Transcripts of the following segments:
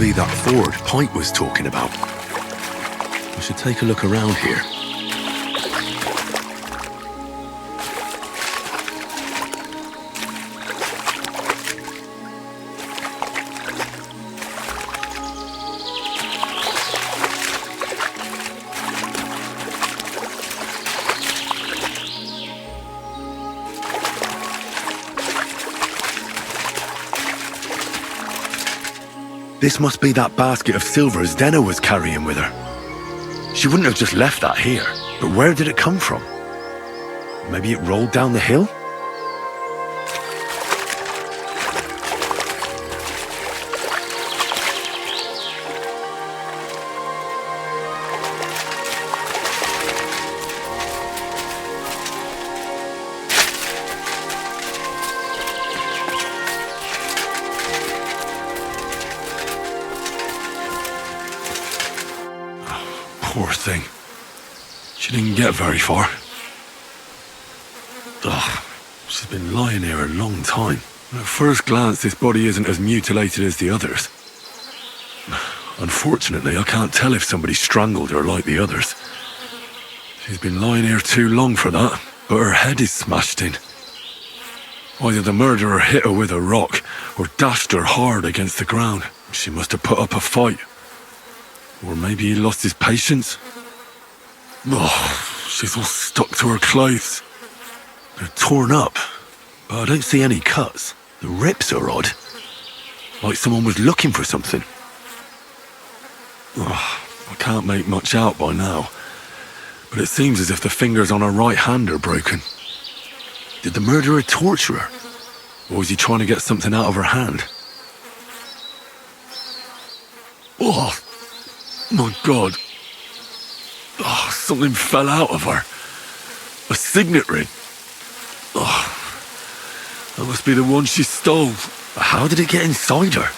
be that ford Pike was talking about. I should take a look around here. This must be that basket of silver Zdena was carrying with her. She wouldn't have just left that here, but where did it come from? Maybe it rolled down the hill? Poor thing. She didn't get very far. Ugh, she's been lying here a long time. At first glance, this body isn't as mutilated as the others. Unfortunately, I can't tell if somebody strangled her like the others. She's been lying here too long for that, but her head is smashed in. Either the murderer hit her with a rock, or dashed her hard against the ground. She must have put up a fight. Or maybe he lost his patience. Oh, she's all stuck to her clothes. They're torn up, but I don't see any cuts. The rips are odd. Like someone was looking for something. Oh, I can't make much out by now, but it seems as if the fingers on her right hand are broken. Did the murderer torture her? Or was he trying to get something out of her hand? Oh! My God. Oh, something fell out of her. A signet ring. Oh, that must be the one she stole. How did it get inside her?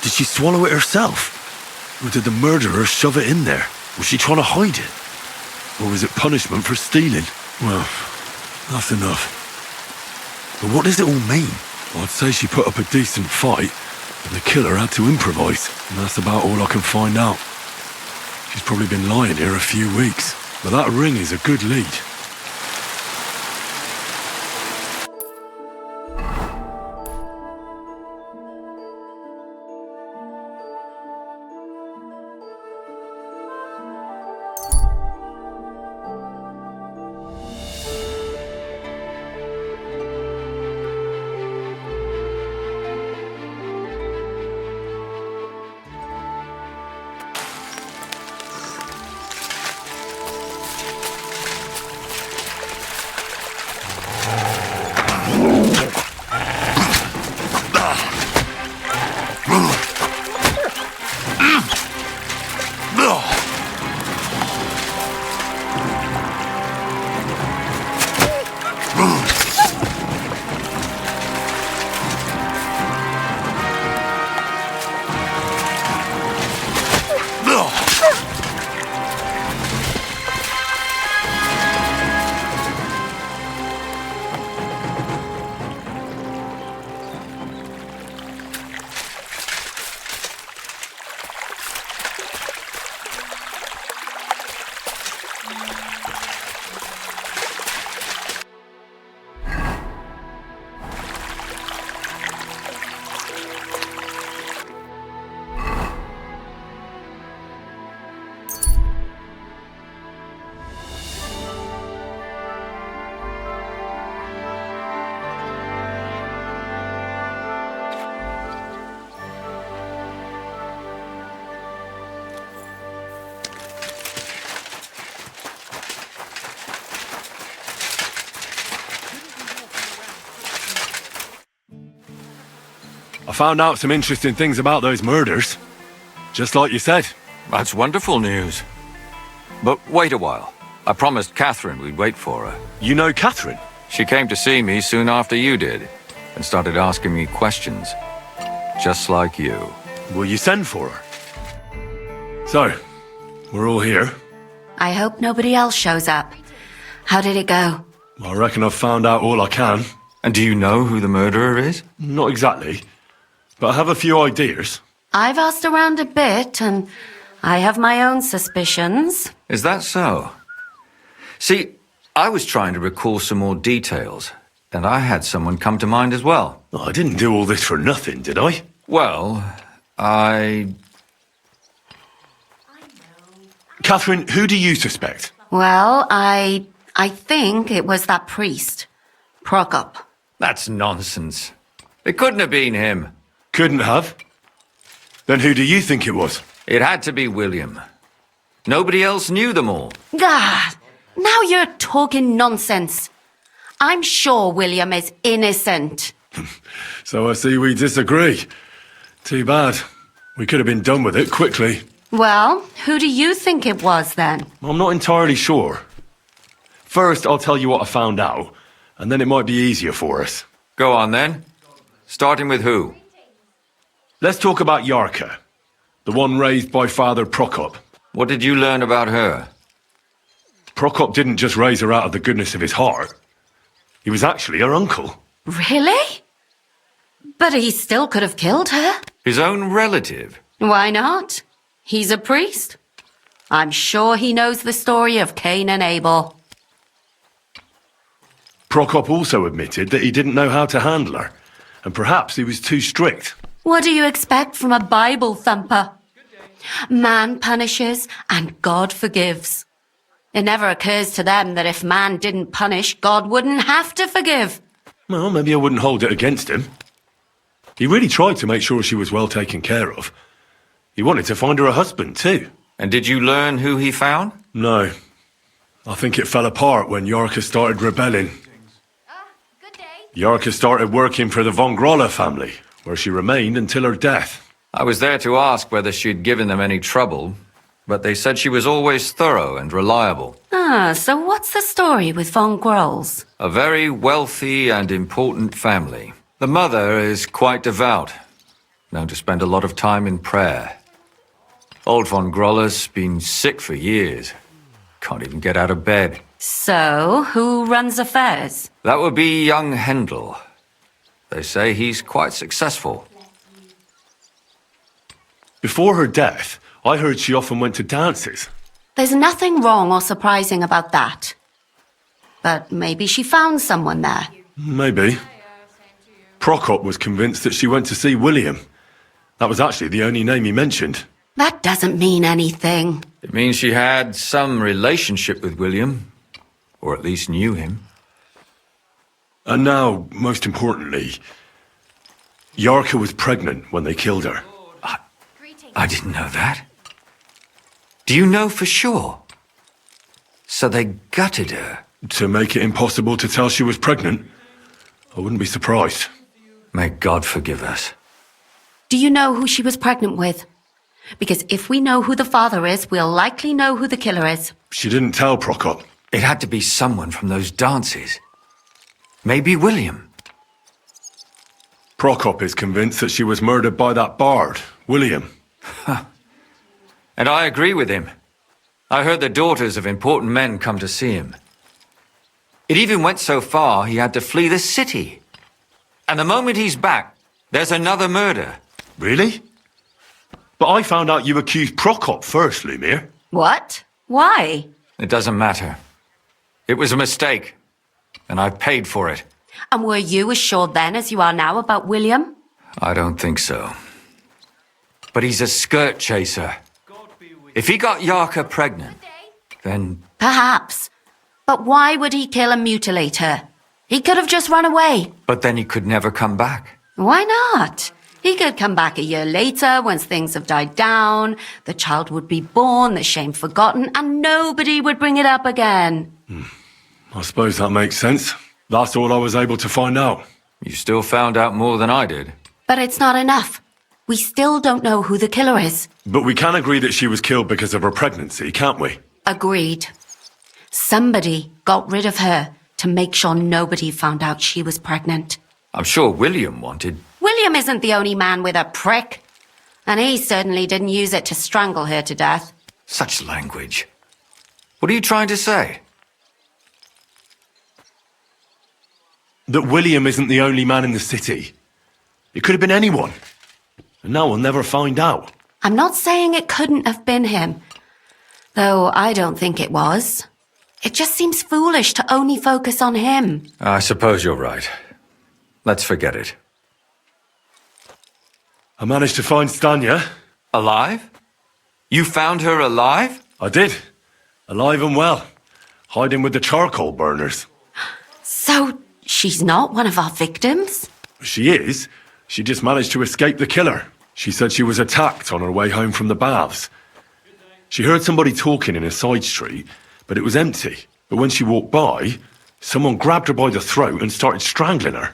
Did she swallow it herself? Or did the murderer shove it in there? Was she trying to hide it? Or was it punishment for stealing? Well, that's enough. But what does it all mean? I'd say she put up a decent fight, and the killer had to improvise, and that's about all I can find out. She's probably been lying here a few weeks, but that ring is a good lead. I found out some interesting things about those murders. Just like you said. That's wonderful news. But wait a while. I promised Catherine we'd wait for her. You know Catherine? She came to see me soon after you did, and started asking me questions. Just like you. Will you send for her? So, we're all here. I hope nobody else shows up. How did it go? I reckon I've found out all I can. And do you know who the murderer is? Not exactly, but I have a few ideas. I've asked around a bit, and I have my own suspicions. Is that so? See, I was trying to recall some more details, and I had someone come to mind as well. Oh, I didn't do all this for nothing, did I? Well, Catherine, who do you suspect? Well, I think it was that priest, Prokop. That's nonsense. It couldn't have been him. Couldn't have. Then who do you think it was? It had to be William. Nobody else knew them all. God, now you're talking nonsense. I'm sure William is innocent. So I see we disagree. Too bad. We could have been done with it quickly. Well, who do you think it was then? I'm not entirely sure. First, I'll tell you what I found out, and then it might be easier for us. Go on then. Starting with who? Let's talk about Yarka, the one raised by Father Prokop. What did you learn about her? Prokop didn't just raise her out of the goodness of his heart. He was actually her uncle. Really? But he still could have killed her. His own relative? Why not? He's a priest. I'm sure he knows the story of Cain and Abel. Prokop also admitted that he didn't know how to handle her, and perhaps he was too strict. What do you expect from a Bible thumper? Man punishes and God forgives. It never occurs to them that if man didn't punish, God wouldn't have to forgive. Well, maybe I wouldn't hold it against him. He really tried to make sure she was well taken care of. He wanted to find her a husband, too. And did you learn who he found? No. I think it fell apart when Yarka started rebelling. Good day. Yarka started working for the von Groller family, where she remained until her death. I was there to ask whether she'd given them any trouble, but they said she was always thorough and reliable. So what's the story with von Grolls? A very wealthy and important family. The mother is quite devout, known to spend a lot of time in prayer. Old von Groller's been sick for years. Can't even get out of bed. So, who runs affairs? That would be young Hendel. They say he's quite successful. Before her death, I heard she often went to dances. There's nothing wrong or surprising about that. But maybe she found someone there. Maybe. Prokop was convinced that she went to see William. That was actually the only name he mentioned. That doesn't mean anything. It means she had some relationship with William, or at least knew him. And now, most importantly, Yarka was pregnant when they killed her. I didn't know that. Do you know for sure? So they gutted her. To make it impossible to tell she was pregnant? I wouldn't be surprised. May God forgive us. Do you know who she was pregnant with? Because if we know who the father is, we'll likely know who the killer is. She didn't tell Prokop. It had to be someone from those dances. Maybe William. Prokop is convinced that she was murdered by that bard, William. And I agree with him. I heard the daughters of important men come to see him. It even went so far he had to flee the city. And the moment he's back, there's another murder. Really? But I found out you accused Prokop first, Lumir. What? Why? It doesn't matter. It was a mistake. And I've paid for it. And were you as sure then as you are now about William? I don't think so. But he's a skirt chaser. If he got Yarka pregnant, then... Perhaps. But why would he kill and mutilate her? He could have just run away. But then he could never come back. Why not? He could come back a year later once things have died down, the child would be born, the shame forgotten, and nobody would bring it up again. I suppose that makes sense. That's all I was able to find out. You still found out more than I did. But it's not enough. We still don't know who the killer is. But we can agree that she was killed because of her pregnancy, can't we? Agreed. Somebody got rid of her to make sure nobody found out she was pregnant. I'm sure William wanted... William isn't the only man with a prick. And he certainly didn't use it to strangle her to death. Such language. What are you trying to say? That William isn't the only man in the city. It could have been anyone. and now we'll never find out. I'm not saying it couldn't have been him, though I don't think it was. It just seems foolish to only focus on him. I suppose you're right. Let's forget it. I managed to find Stanya. Alive? You found her alive? I did. Alive and well. Hiding with the charcoal burners. So, she's not one of our victims? She is. She just managed to escape the killer. She said she was attacked on her way home from the baths. She heard somebody talking in a side street, but it was empty. But when she walked by, someone grabbed her by the throat and started strangling her.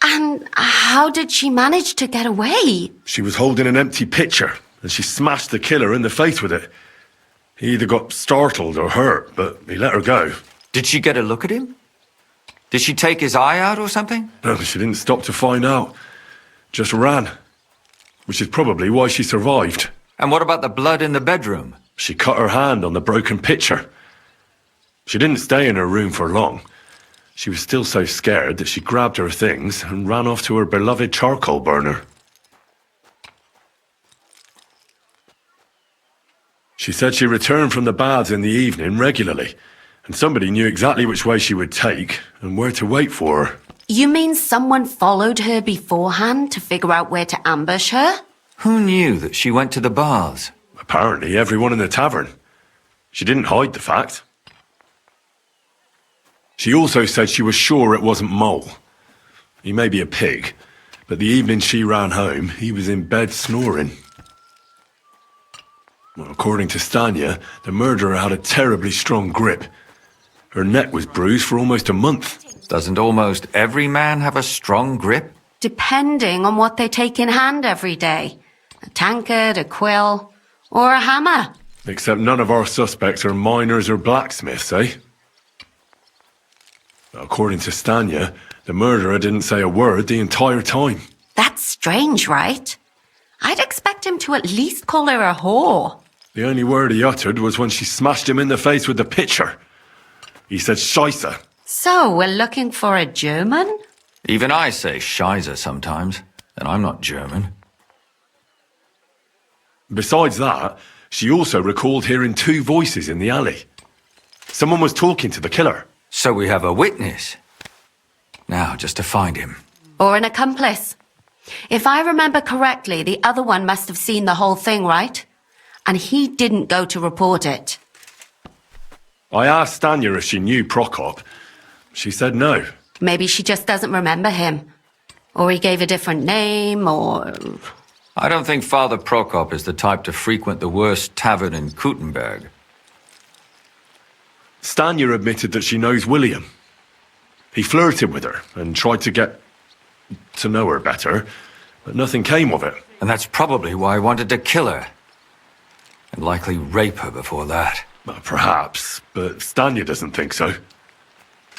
And how did she manage to get away? She was holding an empty pitcher, and she smashed the killer in the face with it. He either got startled or hurt, but he let her go. Did she get a look at him? Did she take his eye out or something? No, she didn't stop to find out. Just ran. Which is probably why she survived. And what about the blood in the bedroom? She cut her hand on the broken pitcher. She didn't stay in her room for long. She was still so scared that she grabbed her things and ran off to her beloved charcoal burner. She said she returned from the baths in the evening regularly, and somebody knew exactly which way she would take and where to wait for her. You mean someone followed her beforehand to figure out where to ambush her? Who knew that she went to the baths? Apparently everyone in the tavern. She didn't hide the fact. She also said she was sure it wasn't Mole. He may be a pig, but the evening she ran home, he was in bed snoring. Well, according to Stanya, the murderer had a terribly strong grip. Her neck was bruised for almost a month. Doesn't almost every man have a strong grip? Depending on what they take in hand every day. A tankard, a quill, or a hammer. Except none of our suspects are miners or blacksmiths, eh? According to Stanya, the murderer didn't say a word the entire time. That's strange, right? I'd expect him to at least call her a whore. The only word he uttered was when she smashed him in the face with the pitcher. He said Scheisse. So, we're looking for a German? Even I say Scheiße sometimes, and I'm not German. Besides that, she also recalled hearing two voices in the alley. Someone was talking to the killer. So we have a witness. Now, just to find him. Or an accomplice. If I remember correctly, the other one must have seen the whole thing, right? And he didn't go to report it. I asked Stanya if she knew Prokop. She said no. Maybe she just doesn't remember him. Or he gave a different name, or... I don't think Father Prokop is the type to frequent the worst tavern in Kuttenberg. Stanya admitted that she knows William. He flirted with her and tried to get to know her better, but nothing came of it. And that's probably why I wanted to kill her. And likely rape her before that. Well, perhaps, but Stanya doesn't think so.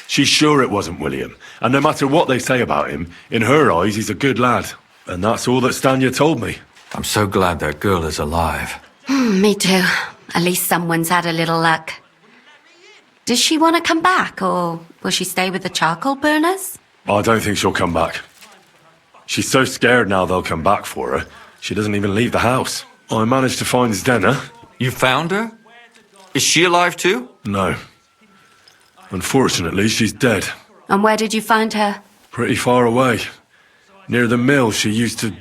She's sure it wasn't William, and no matter what they say about him, in her eyes he's a good lad. And that's all that Stanya told me. I'm so glad that girl is alive. Me too. At least someone's had a little luck. Does she want to come back, or will she stay with the charcoal burners? I don't think she'll come back. She's so scared now they'll come back for her, she doesn't even leave the house. I managed to find Zdena. You found her? Is she alive too? No. Unfortunately, she's dead. And where did you find her? Pretty far away. Near the mill she used to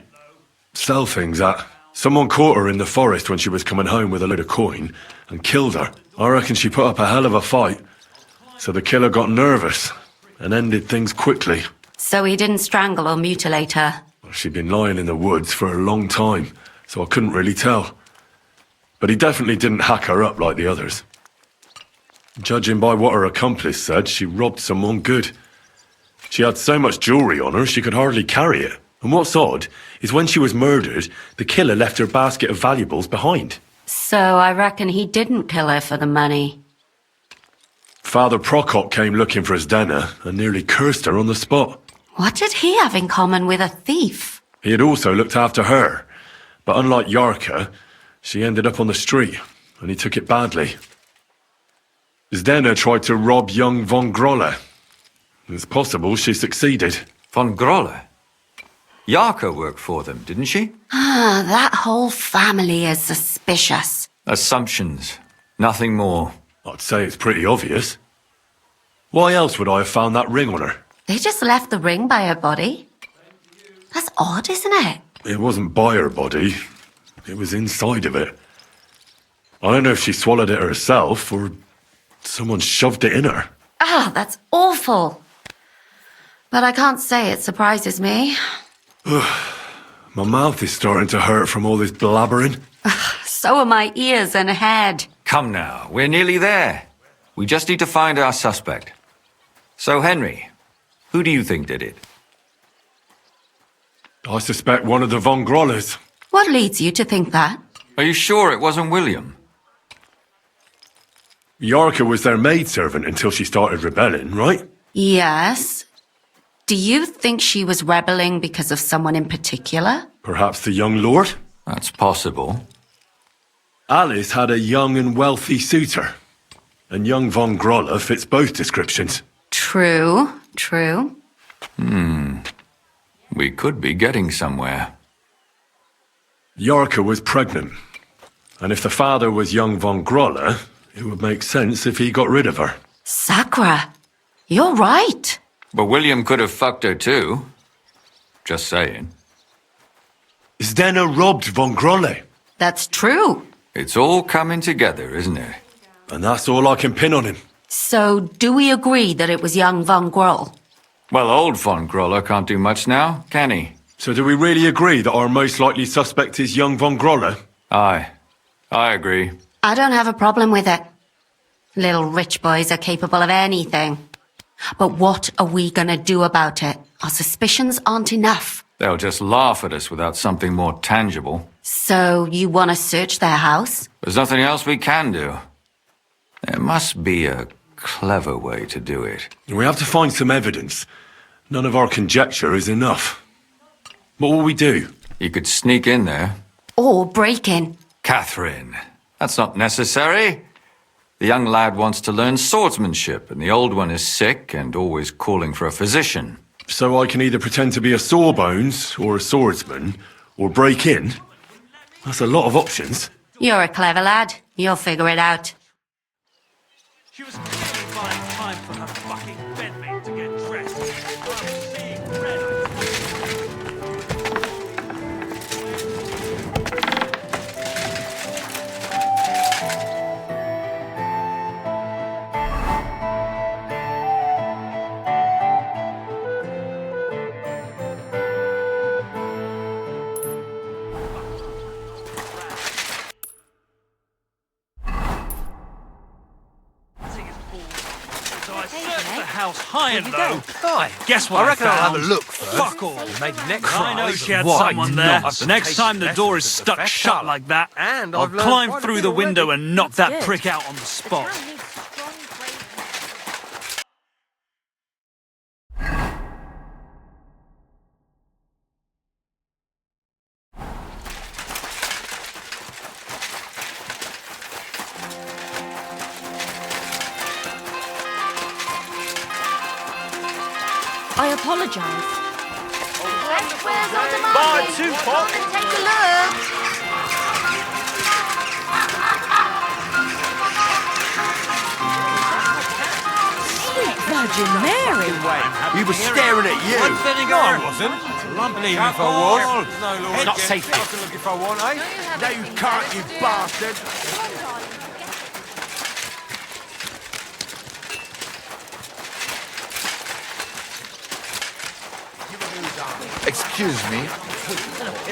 sell things at. Someone caught her in the forest when she was coming home with a load of coin and killed her. I reckon she put up a hell of a fight. So the killer got nervous and ended things quickly. So he didn't strangle or mutilate her? She'd been lying in the woods for a long time, so I couldn't really tell. But he definitely didn't hack her up like the others. Judging by what her accomplice said, she robbed someone good. She had so much jewellery on her, she could hardly carry it. And what's odd is when she was murdered, the killer left her basket of valuables behind. So I reckon he didn't kill her for the money. Father Prokop came looking for Zdena and nearly cursed her on the spot. What did he have in common with a thief? He had also looked after her, but unlike Yarka, she ended up on the street, and he took it badly. Zdena tried to rob young von Grolle. It's possible she succeeded. Von Grolle? Yarka worked for them, didn't she? Ah, that whole family is suspicious. Assumptions. Nothing more. I'd say it's pretty obvious. Why else would I have found that ring on her? They just left the ring by her body. That's odd, isn't it? It wasn't by her body. It was inside of it. I don't know if she swallowed it herself or someone shoved it in her. Ah, that's awful. But I can't say it surprises me. My mouth is starting to hurt from all this blabbering. So are my ears and head. Come now, we're nearly there. We just need to find our suspect. So, Henry, who do you think did it? I suspect one of the Von Grollers. What leads you to think that? Are you sure it wasn't William? Yarka was their maidservant until she started rebelling, right? Yes. Do you think she was rebelling because of someone in particular? Perhaps the young lord? That's possible. Alice had a young and wealthy suitor. And young Von Groller fits both descriptions. True, true. We could be getting somewhere. Yarka was pregnant. And if the father was young Von Groller, it would make sense if he got rid of her. Sakura, you're right. But William could have fucked her too. Just saying. Zdeno robbed Von Grolle. That's true. It's all coming together, isn't it? And that's all I can pin on him. So, do we agree that it was young Von Groll? Well, old Von Groller can't do much now, can he? So do we really agree that our most likely suspect is young Von Groller? Aye. I agree. I don't have a problem with it. Little rich boys are capable of anything. But what are we gonna do about it? Our suspicions aren't enough. They'll just laugh at us without something more tangible. So, you wanna search their house? There's nothing else we can do. There must be a clever way to do it. We have to find some evidence. None of our conjecture is enough. What will we do? You could sneak in there. Or break in? Catherine, that's not necessary. The young lad wants to learn swordsmanship, and the old one is sick and always calling for a physician. So I can either pretend to be a sawbones or a swordsman, or break in? That's a lot of options. You're a clever lad. You'll figure it out. She was clearly buying time for her fucking bedmate to get dressed. I'm seeing red. So I searched the house high and low. Hi. Guess what I reckon I'll have a found? look first. Fuck all. Maybe next I time. know she had Why someone there. not? The next time the door is stuck shut like that, And I'll I've learned climb quite a through bit the window already. and knock that prick out on the spot. I apologize. Bye, Tupac. Take a look. Virgin Mary. He was staring at you. No, I wasn't. Believe me if I was. It's not safe. I can look if I want, eh? No, you can't, you bastard. Excuse me.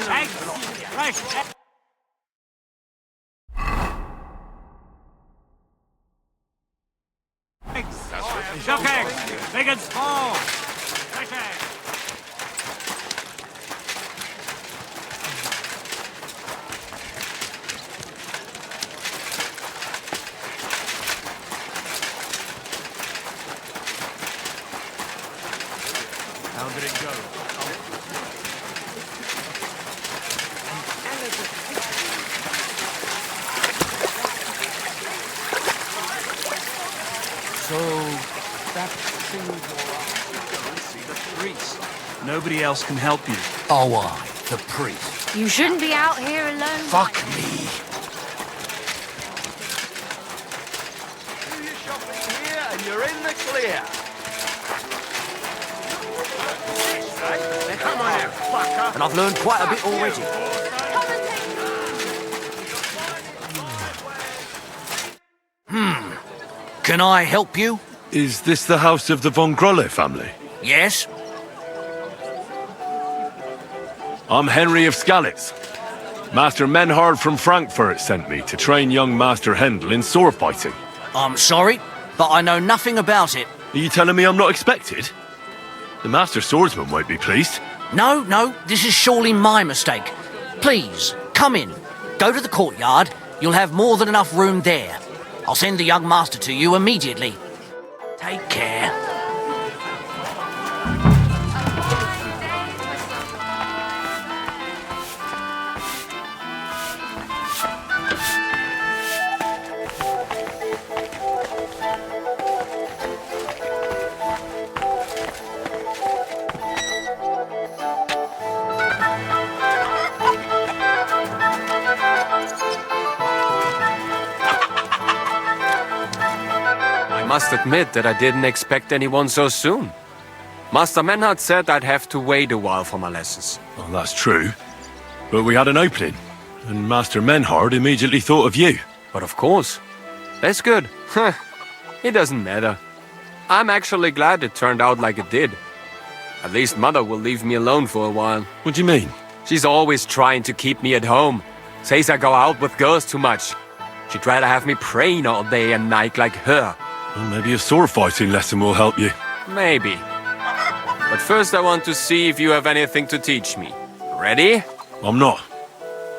Duck eggs, big and small. Fresh eggs. How did it go? So, that thing was... Go and see the priest. Nobody else can help you. Oh, I, the priest. You shouldn't be out here alone. Fuck me. Do your shopping here and you're in the clear. Come on out, fucker. And I've learned quite a bit already. Can I help you? Is this the house of the Von Grolle family? Yes? I'm Henry of Skalitz. Master Menhard from Frankfurt sent me to train young Master Hendel in sword fighting. I'm sorry, but I know nothing about it. Are you telling me I'm not expected? The Master Swordsman won't be pleased. No, this is surely my mistake. Please, come in. Go to the courtyard. You'll have more than enough room there. I'll send the young master to you immediately. Take care. I must admit that I didn't expect anyone so soon. Master Menhard said I'd have to wait a while for my lessons. Well, that's true. But we had an opening, and Master Menhard immediately thought of you. But of course. That's good. It doesn't matter. I'm actually glad it turned out like it did. At least Mother will leave me alone for a while. What do you mean? She's always trying to keep me at home. Says I go out with girls too much. She'd rather have me praying all day and night like her. Well, maybe a sword fighting lesson will help you. Maybe. But first I want to see if you have anything to teach me. Ready? I'm not.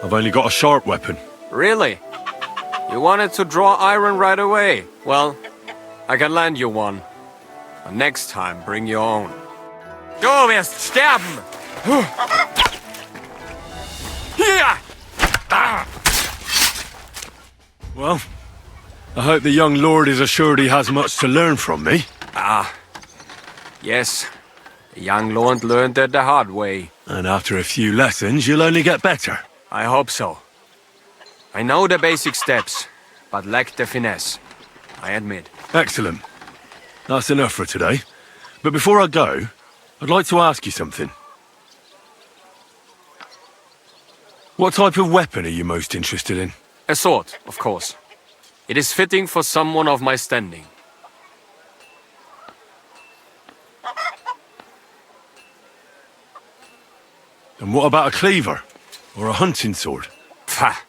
I've only got a sharp weapon. Really? You wanted to draw iron right away. Well, I can lend you one. But next time, bring your own. Du wirst sterben! Hier! Well, I hope the young lord is assured he has much to learn from me. Yes. The young lord learned it the hard way. And after a few lessons, you'll only get better. I hope so. I know the basic steps, but lack the finesse. I admit. Excellent. That's enough for today. But before I go, I'd like to ask you something. What type of weapon are you most interested in? A sword, of course. It is fitting for someone of my standing. And what about a cleaver? Or a hunting sword? Pah!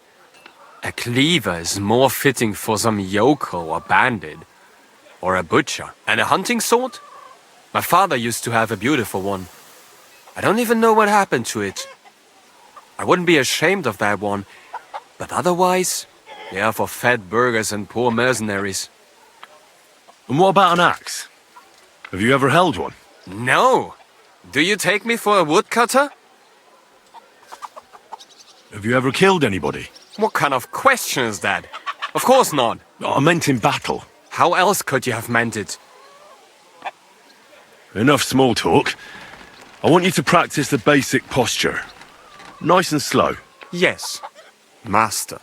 A cleaver is more fitting for some yokel or bandit. Or a butcher. And a hunting sword? My father used to have a beautiful one. I don't even know what happened to it. I wouldn't be ashamed of that one. But otherwise, they are for fat burghers and poor mercenaries. And what about an axe? Have you ever held one? No! Do you take me for a woodcutter? Have you ever killed anybody? What kind of question is that? Of course not. I meant in battle. How else could you have meant it? Enough small talk. I want you to practice the basic posture. Nice and slow. Yes, master.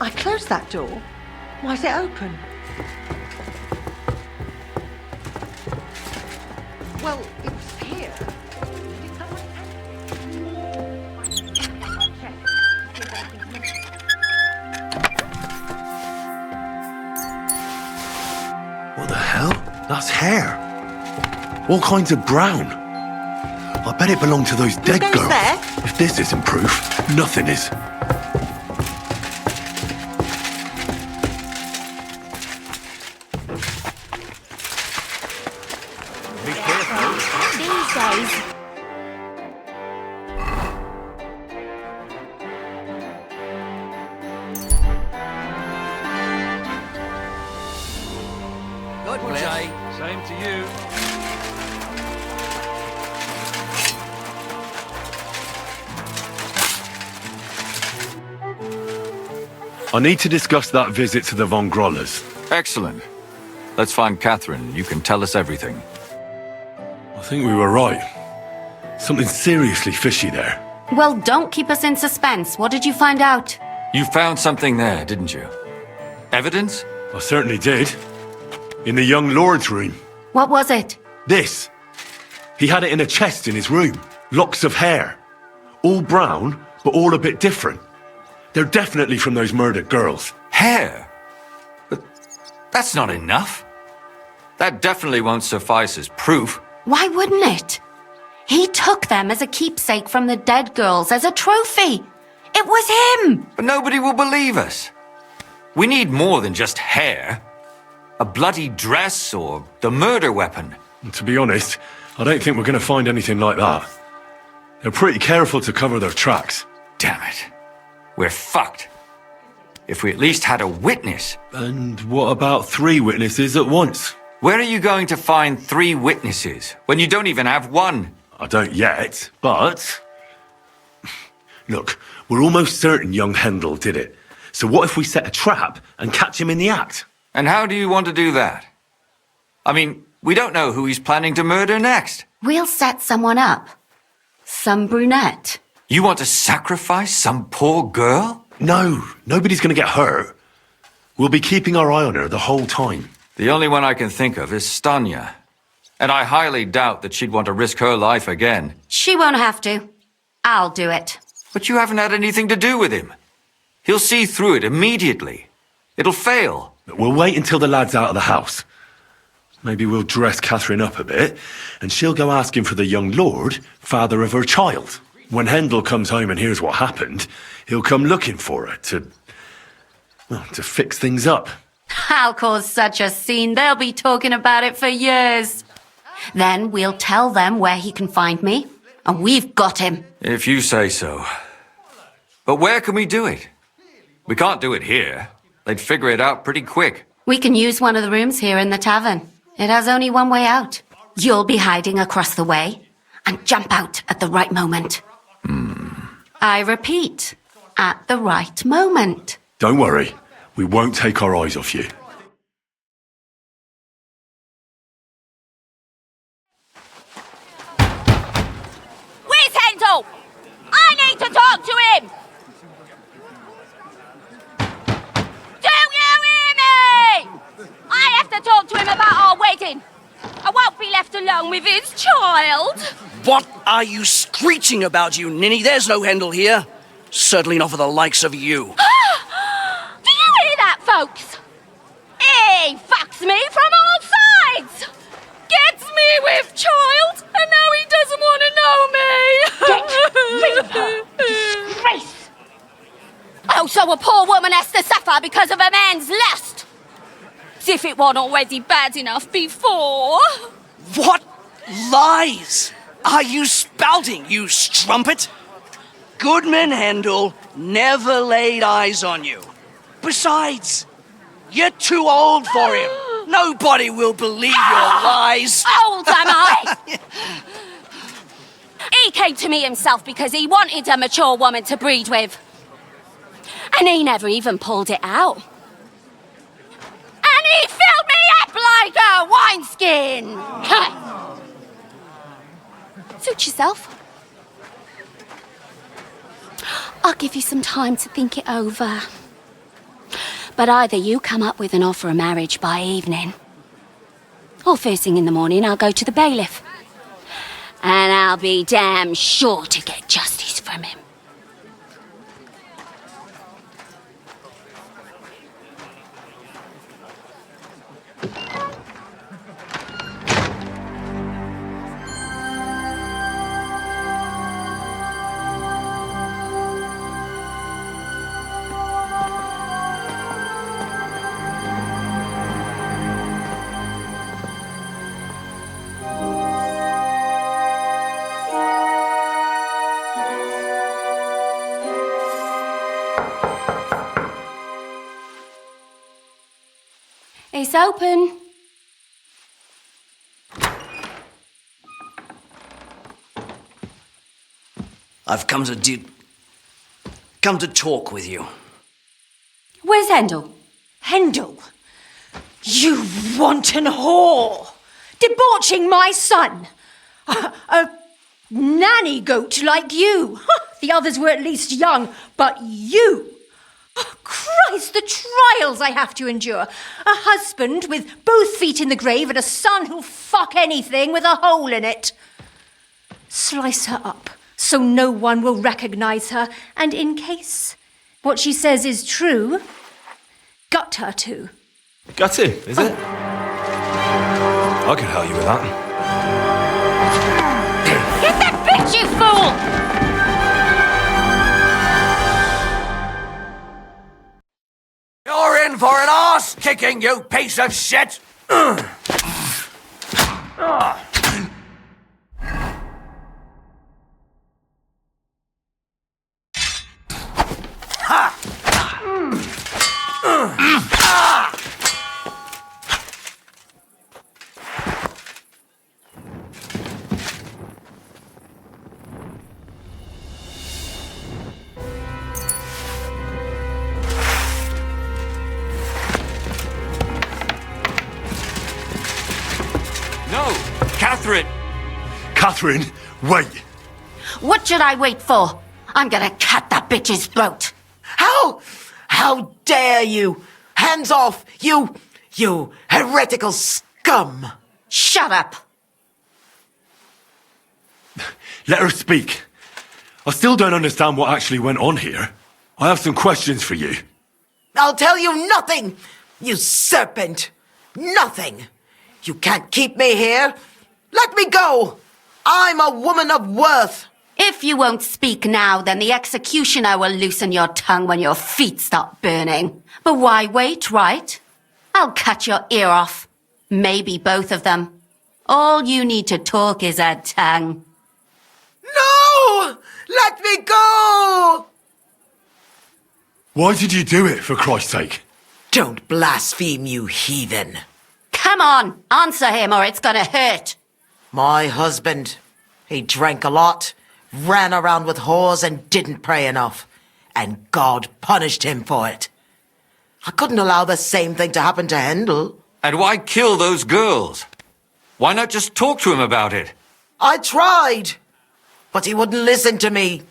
I closed that door. Why is it open? Well, it was here. What the hell? That's hair. All kinds of brown. I bet it belonged to those dead goes girls. there? If this isn't proof, nothing is. These days. Good one, Jay. Same to you. I need to discuss that visit to the Von Grollers. Excellent. Let's find Catherine. You can tell us everything. I think we were right. Something seriously fishy there. Well, don't keep us in suspense. What did you find out? You found something there, didn't you? Evidence? I certainly did. In the young lord's room. What was it? This. He had it in a chest in his room. Locks of hair. All brown, but all a bit different. They're definitely from those murdered girls. Hair? But that's not enough. That definitely won't suffice as proof. Why wouldn't it? He took them as a keepsake from the dead girls, as a trophy. It was him! But nobody will believe us. We need more than just hair. A bloody dress or the murder weapon. And to be honest, I don't think we're going to find anything like that. They're pretty careful to cover their tracks. Damn it. We're fucked. If we at least had a witness. And what about 3 witnesses at once? Where are you going to find 3 witnesses when you don't even have one? I don't yet, but... Look, we're almost certain young Hendel did it. So what if we set a trap and catch him in the act? And how do you want to do that? I mean, we don't know who he's planning to murder next. We'll set someone up. Some brunette. You want to sacrifice some poor girl? No, nobody's going to get hurt. We'll be keeping our eye on her the whole time. The only one I can think of is Stanya. And I highly doubt that she'd want to risk her life again. She won't have to. I'll do it. But you haven't had anything to do with him. He'll see through it immediately. It'll fail. We'll wait until the lad's out of the house. Maybe we'll dress Catherine up a bit, and she'll go asking for the young lord, father of her child. When Hendel comes home and hears what happened, he'll come looking for her to fix things up. I'll cause such a scene, they'll be talking about it for years. Then we'll tell them where he can find me, and we've got him. If you say so. But where can we do it? We can't do it here. They'd figure it out pretty quick. We can use one of the rooms here in the tavern. It has only one way out. You'll be hiding across the way, and jump out at the right moment. I repeat, at the right moment. Don't worry, we won't take our eyes off you. Where's Hendel? I need to talk to him! Do you hear me? I have to talk to him about our wedding. I won't be left alone with his child. What are you screeching about, you ninny? There's no Hendel here. Certainly not for the likes of you. Do you hear that, folks? He fucks me from all sides. Gets me with child, and now he doesn't want to know me. Get rid of her. Disgrace. Oh, so a poor woman has to suffer because of a man's lust. As if it wasn't already bad enough before. What lies are you spouting, you strumpet? Goodman Hendel never laid eyes on you. Besides, you're too old for him. Nobody will believe your lies. Old am I? He came to me himself because he wanted a mature woman to breed with. And he never even pulled it out. And he filled me up like a wineskin. Suit yourself. I'll give you some time to think it over. But either you come up with an offer of marriage by evening, or first thing in the morning I'll go to the bailiff. And I'll be damn sure to get justice from him. It's open. I've come to talk with you. Where's Hendel? Hendel, you wanton whore! Debauching my son! A nanny goat like you! The others were at least young, but you! Oh, Christ, the trials I have to endure! A husband with both feet in the grave and a son who'll fuck anything with a hole in it. Slice her up so no one will recognize her, and in case what she says is true, gut her too. Gutty, is it? I can help you with that. Get that bitch, you fool! You're in for an arse kicking, you piece of shit! No! Catherine! Catherine, wait. What should I wait for? I'm gonna cut that bitch's throat. How dare you? Hands off, you heretical scum! Shut up. Let her speak. I still don't understand what actually went on here. I have some questions for you. I'll tell you nothing, you serpent! Nothing! You can't keep me here! Let me go! I'm a woman of worth! If you won't speak now, then the executioner will loosen your tongue when your feet stop burning. But why wait, right? I'll cut your ear off. Maybe both of them. All you need to talk is a tongue. No! Let me go! Why did you do it, for Christ's sake? Don't blaspheme, you heathen. Come on, answer him or it's gonna hurt. My husband, he drank a lot, ran around with whores and didn't pray enough. And God punished him for it. I couldn't allow the same thing to happen to Hendel. And why kill those girls? Why not just talk to him about it? I tried, but he wouldn't listen to me.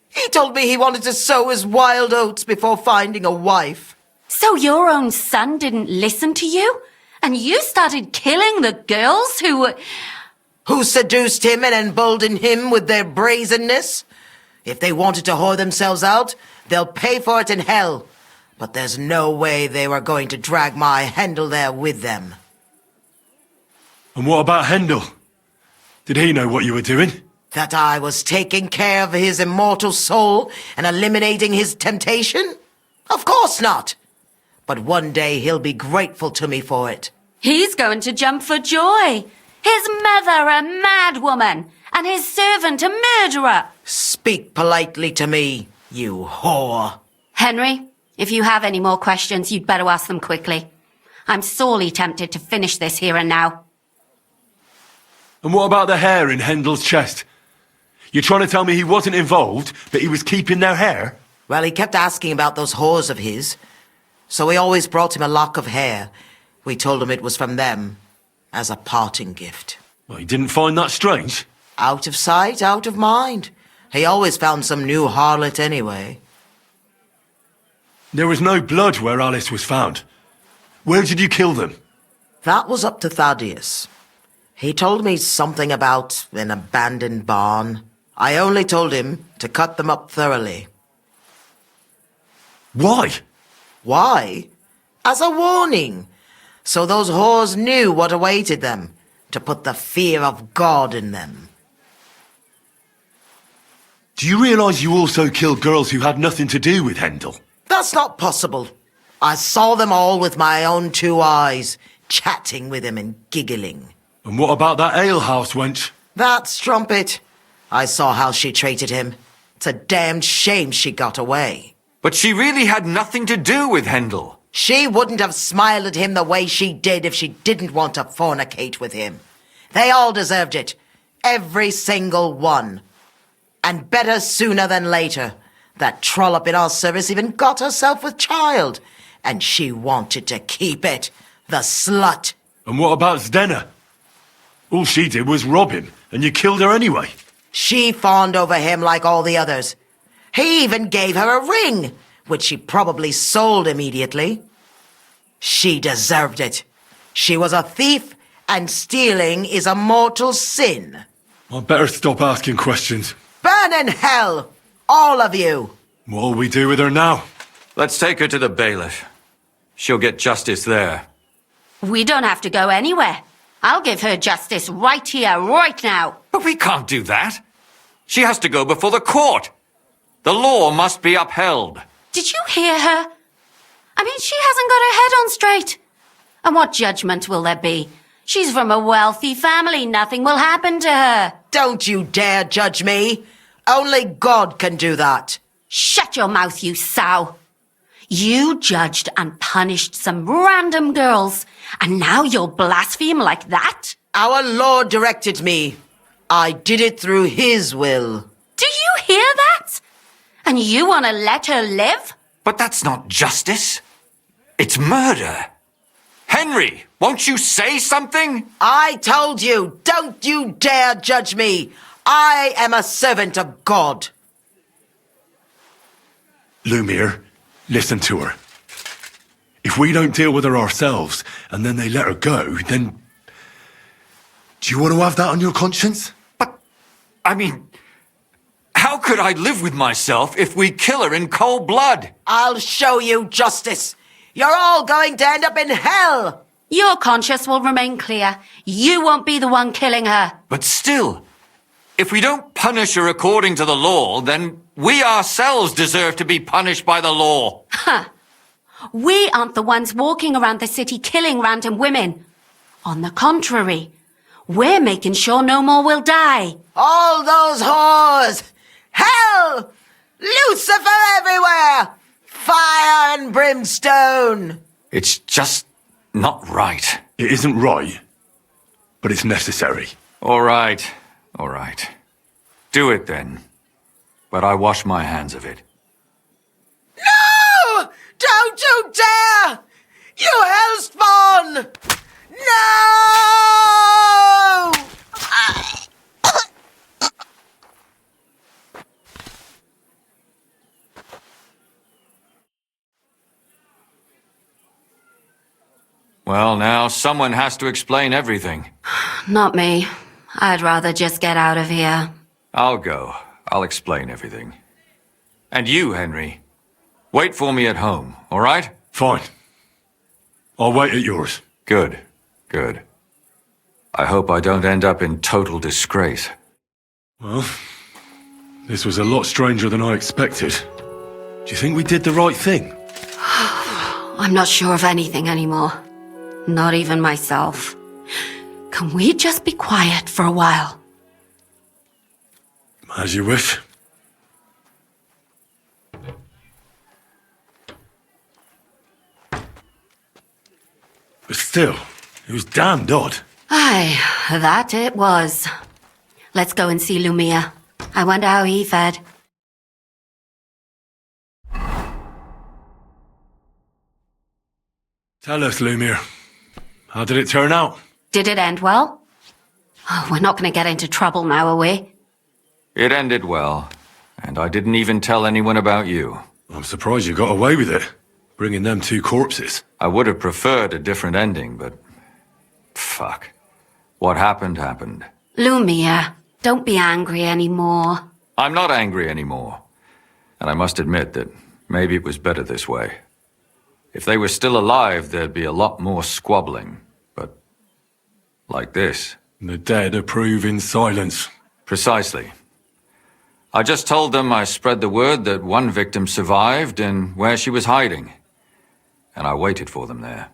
He told me he wanted to sow his wild oats before finding a wife. So your own son didn't listen to you? And you started killing the girls who were... Who seduced him and emboldened him with their brazenness? If they wanted to whore themselves out, they'll pay for it in hell. But there's no way they were going to drag my Hendel there with them. And what about Hendel? Did he know what you were doing? That I was taking care of his immortal soul and eliminating his temptation? Of course not. But one day he'll be grateful to me for it. He's going to jump for joy. His mother a mad woman, and his servant a murderer. Speak politely to me, you whore. Henry, if you have any more questions, you'd better ask them quickly. I'm sorely tempted to finish this here and now. And what about the hair in Hendel's chest? You're trying to tell me he wasn't involved, but he was keeping their hair? Well, he kept asking about those whores of his. So we always brought him a lock of hair. We told him it was from them, as a parting gift. Well, he didn't find that strange? Out of sight, out of mind. He always found some new harlot anyway. There was no blood where Alice was found. Where did you kill them? That was up to Thaddeus. He told me something about an abandoned barn. I only told him to cut them up thoroughly. Why? Why? As a warning, so those whores knew what awaited them, to put the fear of God in them. Do you realise you also killed girls who had nothing to do with Hendel? That's not possible. I saw them all with my own 2 eyes, chatting with him and giggling. And what about that alehouse wench? That strumpet. I saw how she treated him. It's a damned shame she got away. But she really had nothing to do with Hendel. She wouldn't have smiled at him the way she did if she didn't want to fornicate with him. They all deserved it. Every single one. And better sooner than later. That trollop in our service even got herself with child. And she wanted to keep it. The slut. And what about Zdenna? All she did was rob him, and you killed her anyway. She fawned over him like all the others. He even gave her a ring, which she probably sold immediately. She deserved it. She was a thief, and stealing is a mortal sin. I'd better stop asking questions. Burn in hell, all of you. What'll we do with her now? Let's take her to the bailiff. She'll get justice there. We don't have to go anywhere. I'll give her justice right here, right now. But we can't do that. She has to go before the court. The law must be upheld. Did you hear her? I mean, she hasn't got her head on straight. And what judgment will there be? She's from a wealthy family. Nothing will happen to her. Don't you dare judge me. Only God can do that. Shut your mouth, you sow. You judged and punished some random girls, and now you'll blaspheme like that? Our Lord directed me. I did it through His will. Do you hear that? And you want to let her live? But that's not justice. It's murder. Henry, won't you say something? I told you, don't you dare judge me. I am a servant of God. Lumiere, listen to her. If we don't deal with her ourselves, and then they let her go, then... Do you want to have that on your conscience? But, I mean... How could I live with myself if we kill her in cold blood? I'll show you justice. You're all going to end up in hell. Your conscience will remain clear. You won't be the one killing her. But still, if we don't punish her according to the law, then we ourselves deserve to be punished by the law. Huh. We aren't the ones walking around the city killing random women. On the contrary, we're making sure no more will die. All those whores! Hell! Lucifer everywhere! Fire and brimstone! It's just not right. It isn't right, but it's necessary. All right, all right. Do it then. But I wash my hands of it. No! Don't you dare! You hellspawn! No! Well, now someone has to explain everything. Not me. I'd rather just get out of here. I'll go. I'll explain everything. And you, Henry, wait for me at home, all right? Fine. I'll wait at yours. Good, good. I hope I don't end up in total disgrace. Well, this was a lot stranger than I expected. Do you think we did the right thing? I'm not sure of anything anymore. Not even myself. Can we just be quiet for a while? As you wish. But still, it was damned odd. Aye, that it was. Let's go and see Lumia. I wonder how he fared. Tell us, Lumiere. How did it turn out? Did it end well? Oh, we're not going to get into trouble now, are we? It ended well, and I didn't even tell anyone about you. I'm surprised you got away with it. Bringing them two corpses. I would have preferred a different ending, but... fuck. What happened, happened. Lumiere, don't be angry anymore. I'm not angry anymore. And I must admit that maybe it was better this way. If they were still alive, there'd be a lot more squabbling. But... like this. The dead approve in silence. Precisely. I just told them I spread the word that one victim survived and where she was hiding. And I waited for them there.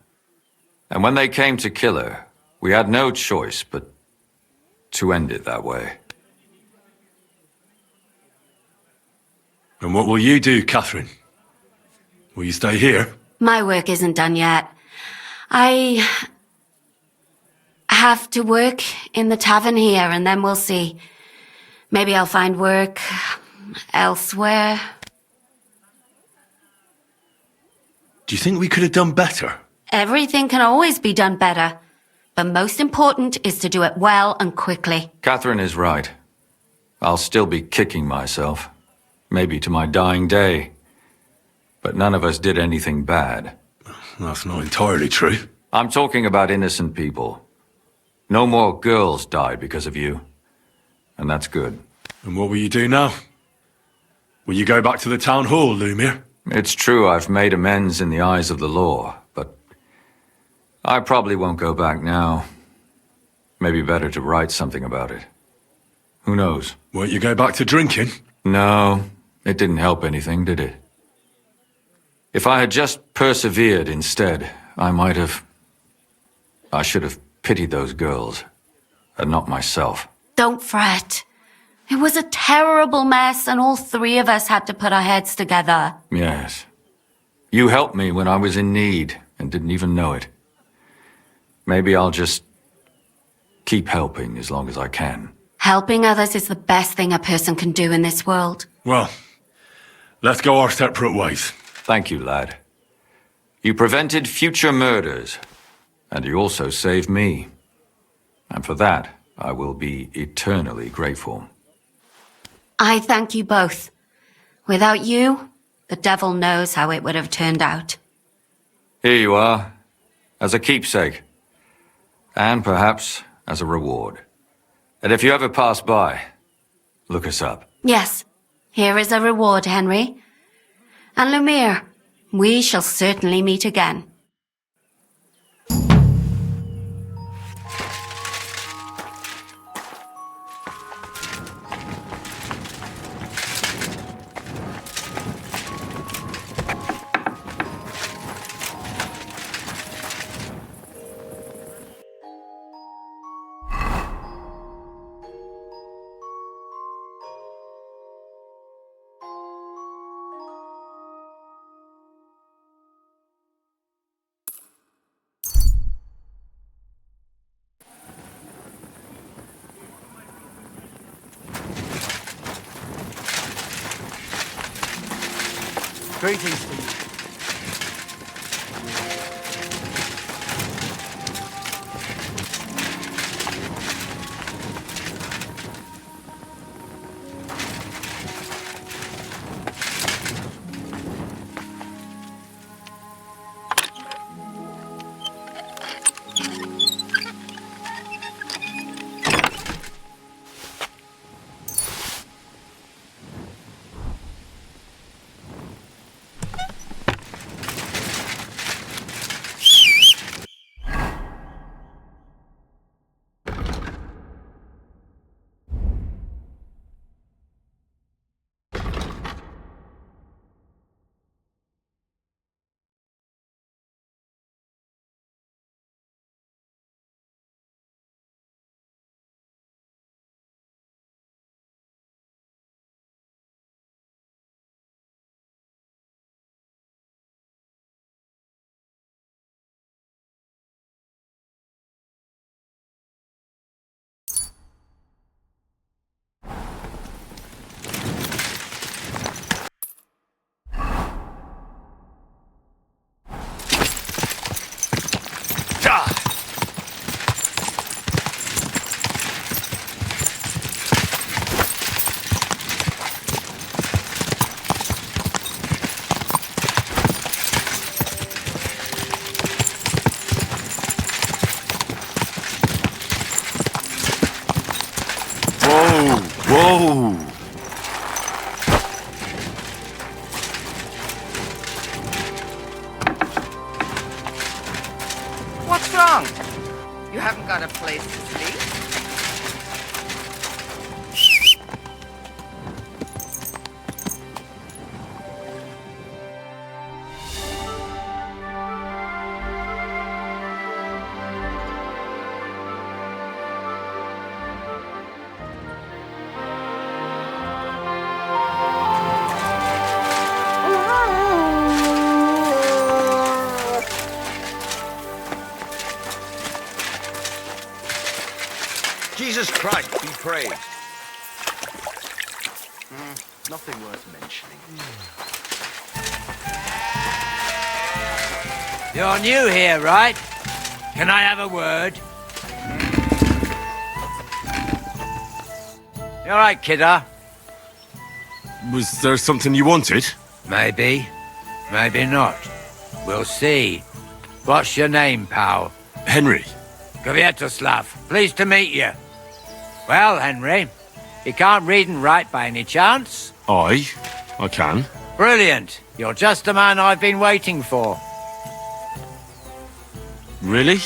And when they came to kill her, we had no choice but to end it that way. And what will you do, Catherine? Will you stay here? My work isn't done yet. I have to work in the tavern here, and then we'll see. Maybe I'll find work elsewhere. Do you think we could have done better? Everything can always be done better. But most important is to do it well and quickly. Catherine is right. I'll still be kicking myself. Maybe to my dying day. But none of us did anything bad. That's not entirely true. I'm talking about innocent people. No more girls died because of you. And that's good. And what will you do now? Will you go back to the town hall, Lumiere? It's true I've made amends in the eyes of the law, but I probably won't go back now. Maybe better to write something about it. Who knows? Won't you go back to drinking? No, it didn't help anything, did it? If I had just persevered instead, I should have pitied those girls, and not myself. Don't fret. It was a terrible mess, and all three of us had to put our heads together. Yes. You helped me when I was in need, and didn't even know it. Maybe I'll just keep helping as long as I can. Helping others is the best thing a person can do in this world. Well, let's go our separate ways. Thank you, lad. You prevented future murders, and you also saved me. And for that, I will be eternally grateful. I thank you both. Without you, the devil knows how it would have turned out. Here you are, as a keepsake. And perhaps as a reward. And if you ever pass by, look us up. Yes, here is a reward, Henry. And Lumiere, we shall certainly meet again. Greetings to you. wrong? You haven't got a place to sleep? Jesus Christ be praised. Nothing worth mentioning. You're new here, right? Can I have a word? You all right, kidder? Was there something you wanted? Maybe. Maybe not. We'll see. What's your name, pal? Henry. Kvietoslav. Pleased to meet you. Well, Henry, you can't read and write by any chance? I can. Brilliant. You're just the man I've been waiting for. Really?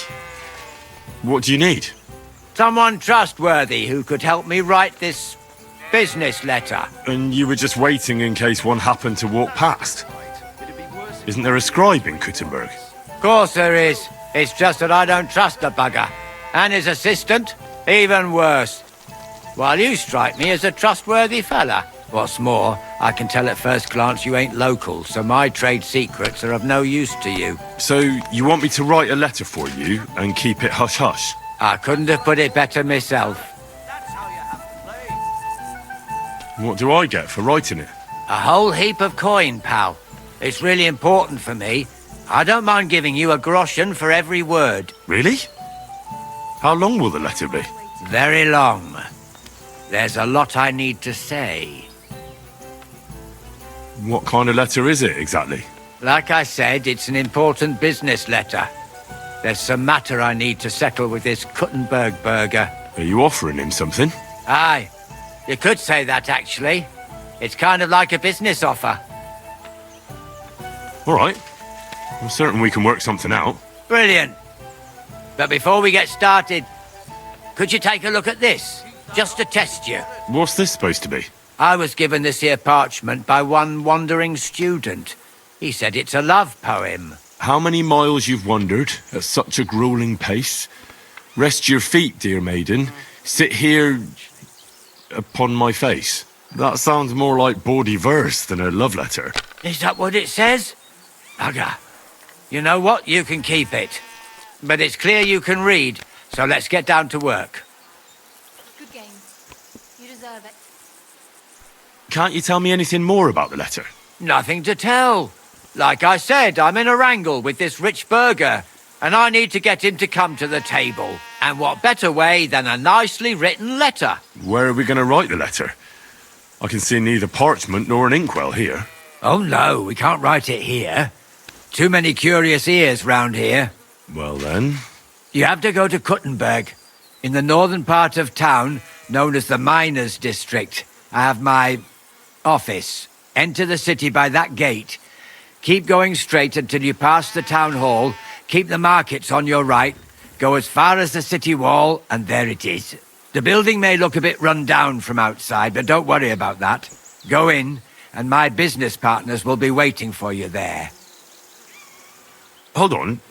What do you need? Someone trustworthy who could help me write this business letter. And you were just waiting in case one happened to walk past? Isn't there a scribe in Kuttenberg? Of course there is. It's just that I don't trust the bugger. And his assistant, even worse. While you strike me as a trustworthy fella. What's more, I can tell at first glance you ain't local, so my trade secrets are of no use to you. So, you want me to write a letter for you and keep it hush-hush? I couldn't have put it better myself. What do I get for writing it? A whole heap of coin, pal. It's really important for me. I don't mind giving you a groschen for every word. Really? How long will the letter be? Very long. There's a lot I need to say. What kind of letter is it, exactly? Like I said, it's an important business letter. There's some matter I need to settle with this Kuttenberg burger. Are you offering him something? Aye. You could say that, actually. It's kind of like a business offer. All right. I'm certain we can work something out. Brilliant. But before we get started, could you take a look at this? Just to test you. What's this supposed to be? I was given this here parchment by one wandering student. He said it's a love poem. How many miles you've wandered at such a grueling pace? Rest your feet, dear maiden. Sit here upon my face. That sounds more like bawdy verse than a love letter. Is that what it says? Bugger. You know what? You can keep it. But it's clear you can read, so let's get down to work. Good game. You deserve it. Can't you tell me anything more about the letter? Nothing to tell. Like I said, I'm in a wrangle with this rich burger, and I need to get him to come to the table. And what better way than a nicely written letter? Where are we going to write the letter? I can see neither parchment nor an inkwell here. Oh no, we can't write it here. Too many curious ears round here. Well then... You have to go to Kuttenberg, in the northern part of town, known as the Miners' District. I have my office. Enter the city by that gate. Keep going straight until you pass the town hall. Keep the markets on your right. Go as far as the city wall, and there it is. The building may look a bit run down from outside, but don't worry about that. Go in, and my business partners will be waiting for you there. Hold on.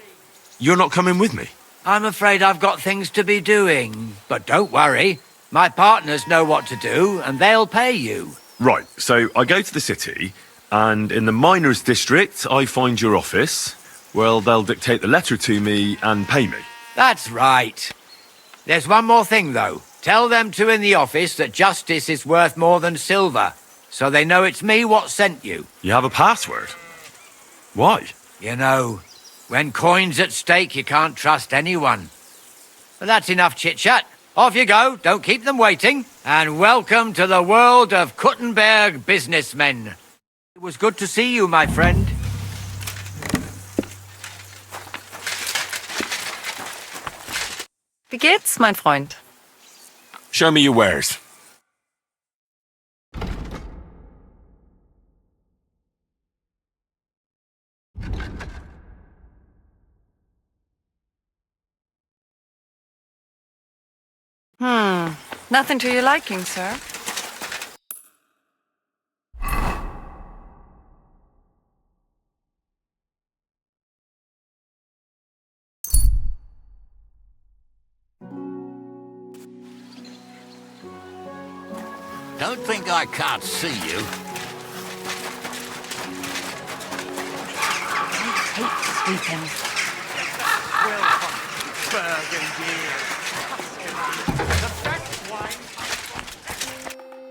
You're not coming with me? I'm afraid I've got things to be doing. But don't worry. My partners know what to do, and they'll pay you. Right, so I go to the city, and in the miners' district, I find your office. Well, they'll dictate the letter to me and pay me. That's right. There's one more thing, though. Tell them two in the office that justice is worth more than silver, so they know it's me what sent you. You have a password? Why? You know, when coin's at stake, you can't trust anyone. But that's enough chit-chat. Off you go, don't keep them waiting. And welcome to the world of Kuttenberg businessmen. It was good to see you, my friend. Wie geht's, mein Freund? Show me your wares. Nothing to your liking, sir? Don't think I can't see you. Sweeping.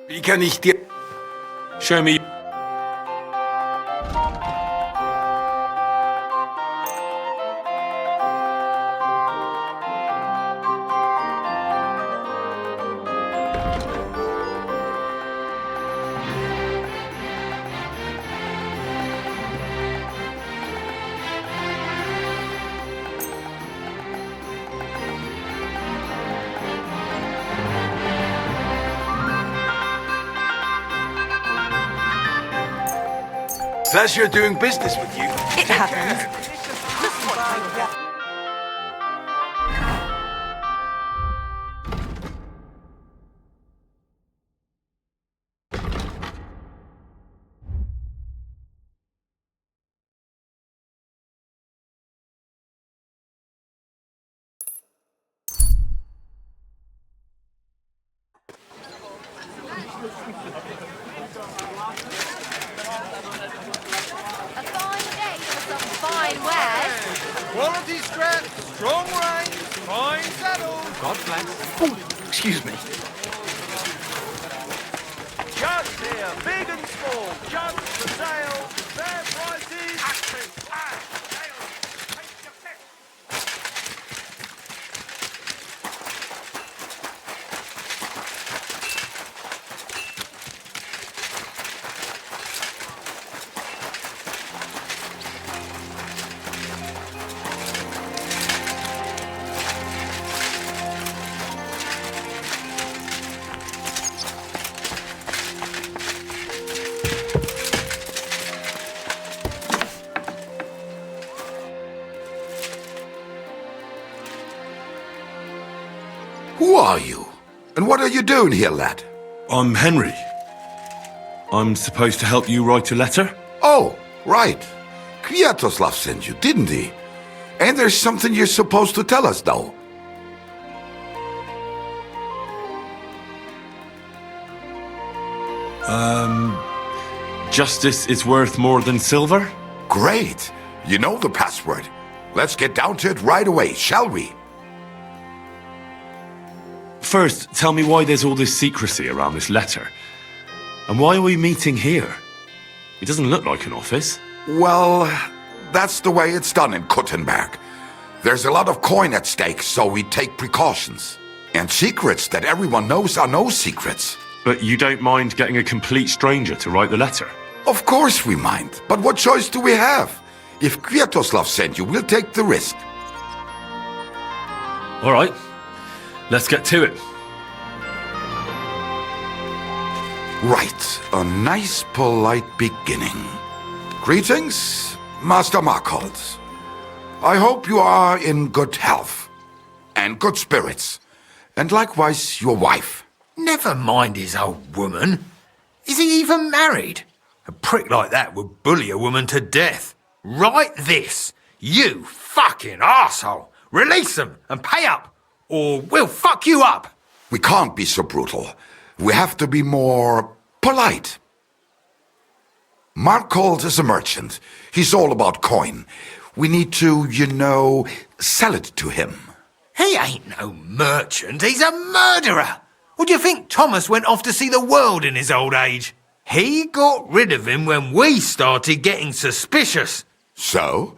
Wie kann ich dir... Show me... Pleasure doing business with you. It happens. Quality scrap, strong rain, fine saddle. God bless. Oh, excuse me. Jugs here, big and small. Jugs for sale. Fair prices. Who are you? And what are you doing here, lad? I'm Henry. I'm supposed to help you write a letter? Oh, right. Kwiatoslav sent you, didn't he? And there's something you're supposed to tell us, though. Justice is worth more than silver? Great. You know the password. Let's get down to it right away, shall we? First, tell me why there's all this secrecy around this letter. And why are we meeting here? It doesn't look like an office. Well, that's the way it's done in Kuttenberg. There's a lot of coin at stake, so we take precautions. And secrets that everyone knows are no secrets. But you don't mind getting a complete stranger to write the letter? Of course we mind. But what choice do we have? If Kwiatoslav sent you, we'll take the risk. All right. Let's get to it. Right. A nice, polite beginning. Greetings, Master Markhold. I hope you are in good health. And good spirits. And likewise your wife. Never mind his old woman. Is he even married? A prick like that would bully a woman to death. Write this. You fucking arsehole. Release them and pay up, or we'll fuck you up. We can't be so brutal. We have to be more polite. Markhold is a merchant. He's all about coin. We need to, sell it to him. He ain't no merchant. He's a murderer. Or do you think Thomas went off to see the world in his old age? He got rid of him when we started getting suspicious. So?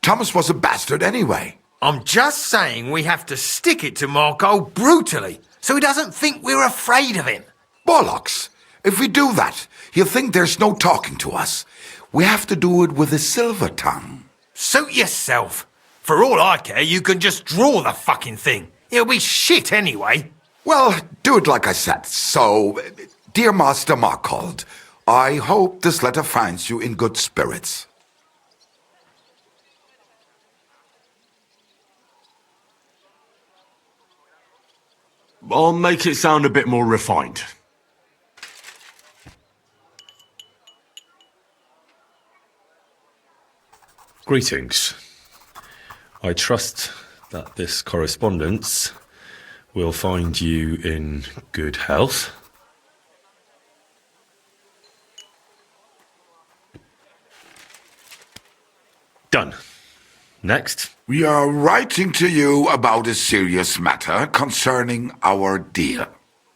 Thomas was a bastard anyway. I'm just saying we have to stick it to Markhold brutally, so he doesn't think we're afraid of him. Bollocks! If we do that, he'll think there's no talking to us. We have to do it with a silver tongue. Suit yourself. For all I care, you can just draw the fucking thing. It'll be shit anyway. Well, do it like I said. So, dear Master Markhold, I hope this letter finds you in good spirits. I'll make it sound a bit more refined. Greetings. I trust that this correspondence will find you in good health. Done. Next. We are writing to you about a serious matter concerning our deal.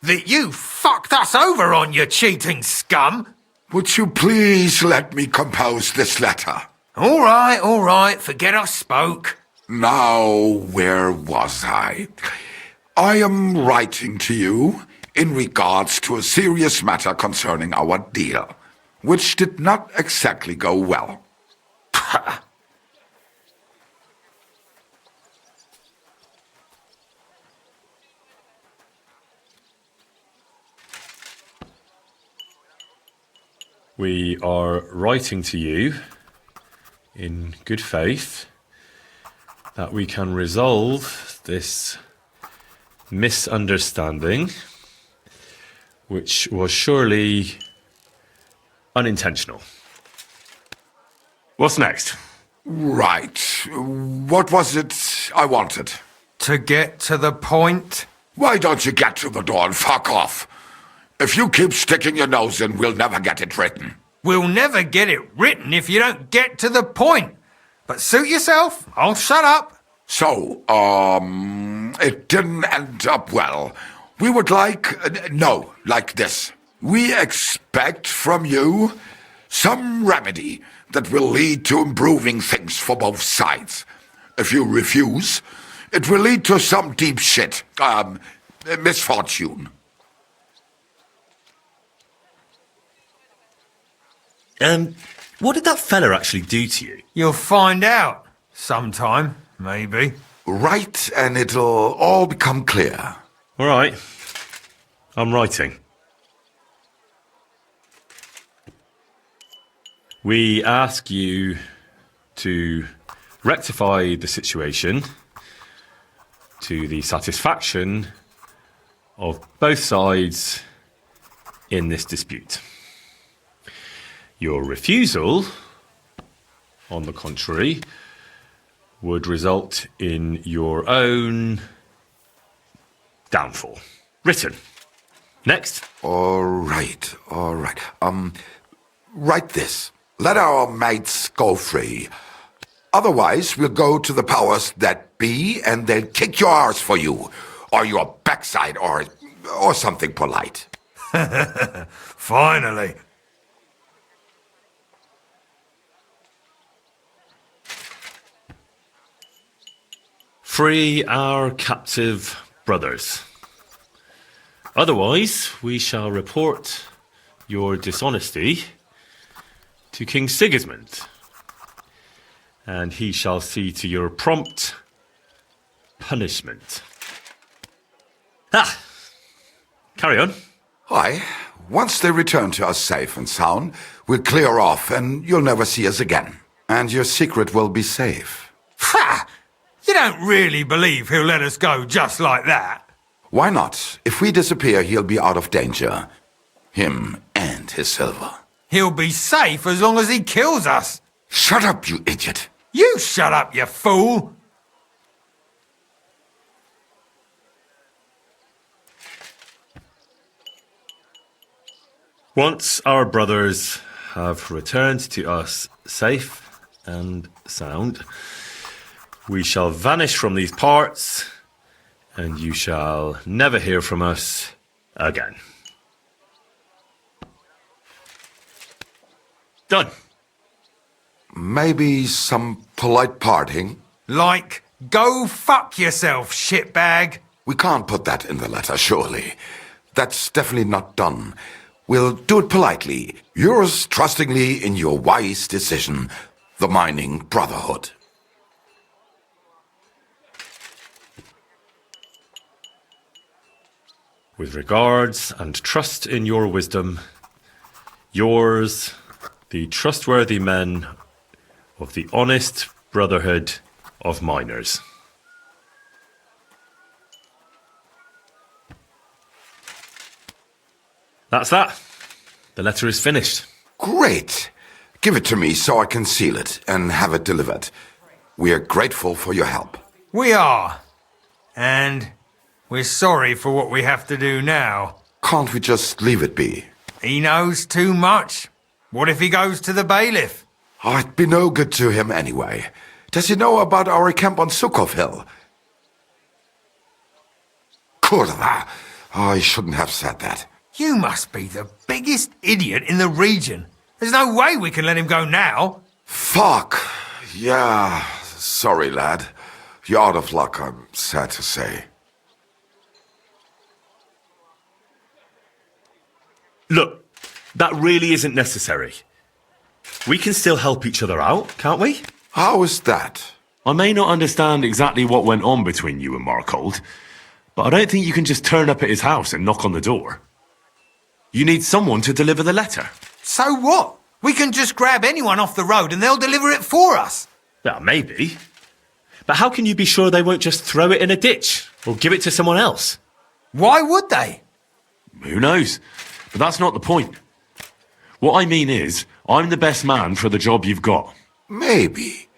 That you fucked us over on, you cheating scum! Would you please let me compose this letter? All right, forget I spoke. Now, where was I? I am writing to you in regards to a serious matter concerning our deal, which did not exactly go well. We are writing to you in good faith that we can resolve this misunderstanding, which was surely unintentional. What's next? Right. What was it I wanted? To get to the point? Why don't you get to the door and fuck off? If you keep sticking your nose in, we'll never get it written. We'll never get it written if you don't get to the point. But suit yourself, I'll shut up. So, it didn't end up well. We would like this. We expect from you some remedy that will lead to improving things for both sides. If you refuse, it will lead to some deep shit, misfortune. What did that fella actually do to you? You'll find out. Sometime, maybe. Write and it'll all become clear. All right. I'm writing. We ask you to rectify the situation to the satisfaction of both sides in this dispute. Your refusal, on the contrary, would result in your own downfall. Written. Next. All right. Write this. Let our mates go free. Otherwise, we'll go to the powers that be and they'll kick your arse for you. Or your backside, or something polite. Finally. Free our captive brothers. Otherwise, we shall report your dishonesty to King Sigismund, and he shall see to your prompt punishment. Carry on. Aye. Once they return to us safe and sound, we'll clear off and you'll never see us again. And your secret will be safe. Ha! You don't really believe he'll let us go just like that? Why not? If we disappear, he'll be out of danger. Him and his silver. He'll be safe as long as he kills us. Shut up, you idiot. You shut up, you fool. Once our brothers have returned to us safe and sound, we shall vanish from these parts, and you shall never hear from us again. Done. Maybe some polite parting? Like, go fuck yourself, shitbag. We can't put that in the letter, surely. That's definitely not done. We'll do it politely. Yours trustingly in your wise decision, the Mining Brotherhood. With regards and trust in your wisdom, yours, the trustworthy men of the honest Brotherhood of Miners. That's that. The letter is finished. Great. Give it to me so I can seal it and have it delivered. We are grateful for your help. We are. And we're sorry for what we have to do now. Can't we just leave it be? He knows too much. What if he goes to the bailiff? I'd be no good to him anyway. Does he know about our camp on Sukov Hill? Kurva! I shouldn't have said that. You must be the biggest idiot in the region. There's no way we can let him go now. Fuck. Yeah, sorry, lad. You're out of luck, I'm sad to say. Look, that really isn't necessary. We can still help each other out, can't we? How is that? I may not understand exactly what went on between you and Markold, but I don't think you can just turn up at his house and knock on the door. You need someone to deliver the letter. So what? We can just grab anyone off the road and they'll deliver it for us. Yeah, maybe. But how can you be sure they won't just throw it in a ditch or give it to someone else? Why would they? Who knows? But that's not the point. What I mean is, I'm the best man for the job you've got. Maybe.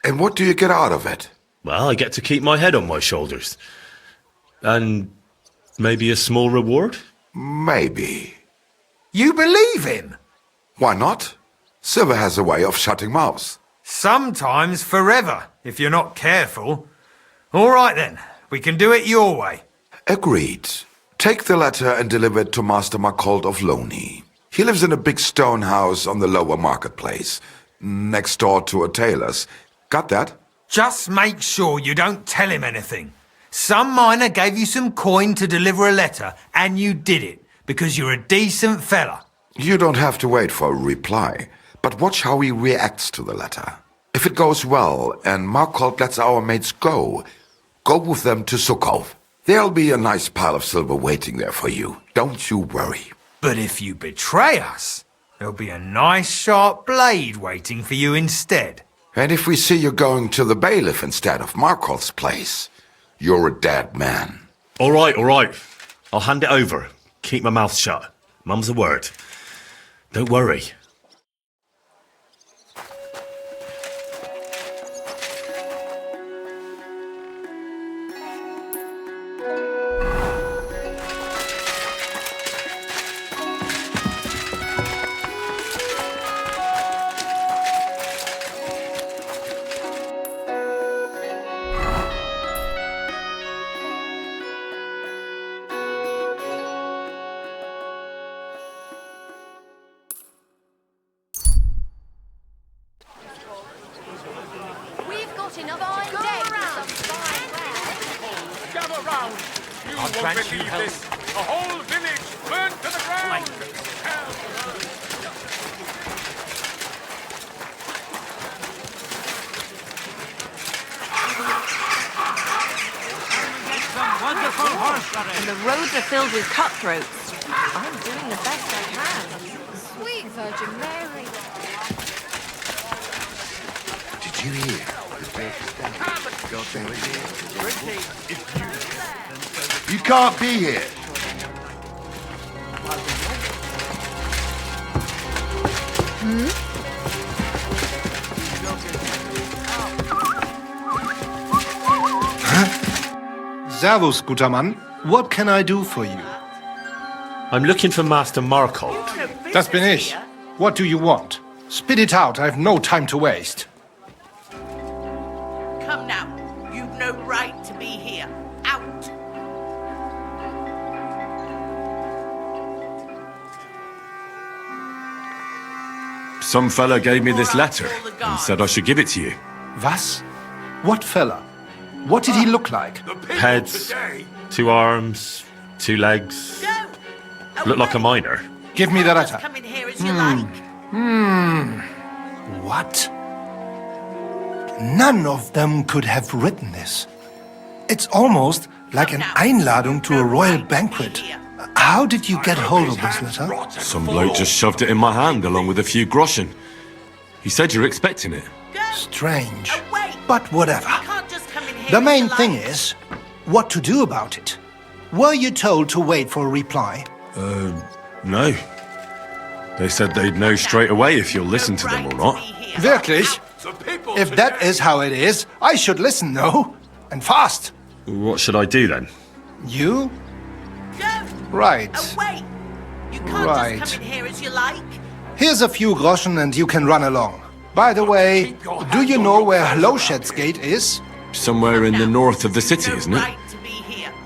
And what do you get out of it? Well, I get to keep my head on my shoulders. And maybe a small reward? Maybe. You believe him? Why not? Silver has a way of shutting mouths. Sometimes forever, if you're not careful. All right then, we can do it your way. Agreed. Take the letter and deliver it to Master Markold of Loney. He lives in a big stone house on the lower marketplace, next door to a tailor's. Got that? Just make sure you don't tell him anything. Some miner gave you some coin to deliver a letter, and you did it, because you're a decent fella. You don't have to wait for a reply, but watch how he reacts to the letter. If it goes well and Markold lets our mates go with them to Sukov. There'll be a nice pile of silver waiting there for you. Don't you worry. But if you betray us, there'll be a nice sharp blade waiting for you instead. And if we see you going to the bailiff instead of Markold's place, you're a dead man. All right. I'll hand it over. Keep my mouth shut. Mum's a word. Don't worry. And the roads are filled with cutthroats. I'm doing the best I can. Sweet Virgin Mary. Did you hear? You can't be here. Servus, guter Mann. What can I do for you? I'm looking for Master Markold. Das bin ich. What do you want? Spit it out. I've no time to waste. Come now. You've no right to be here. Out. Some fella gave me this letter and said I should give it to you. Was? What fella? What did he look like? Heads, 2 arms, 2 legs. Looked like a miner. Give me the letter. Come in here as you like. What? None of them could have written this. It's almost like an Einladung to a royal banquet. How did you get hold of this letter? Some bloke just shoved it in my hand along with a few groschen. He said you're expecting it. Strange. But whatever. The main thing is, what to do about it. Were you told to wait for a reply? No. They said they'd know straight away if you'll listen to them or not. Wirklich? If that is how it is, I should listen, no? And fast. What should I do then? You? Right. Wait! You can't Right. just come in here as you like. Here's a few groschen and you can run along. By the way, do you know where Lowshed's Gate is? Somewhere in the north of the city, isn't it?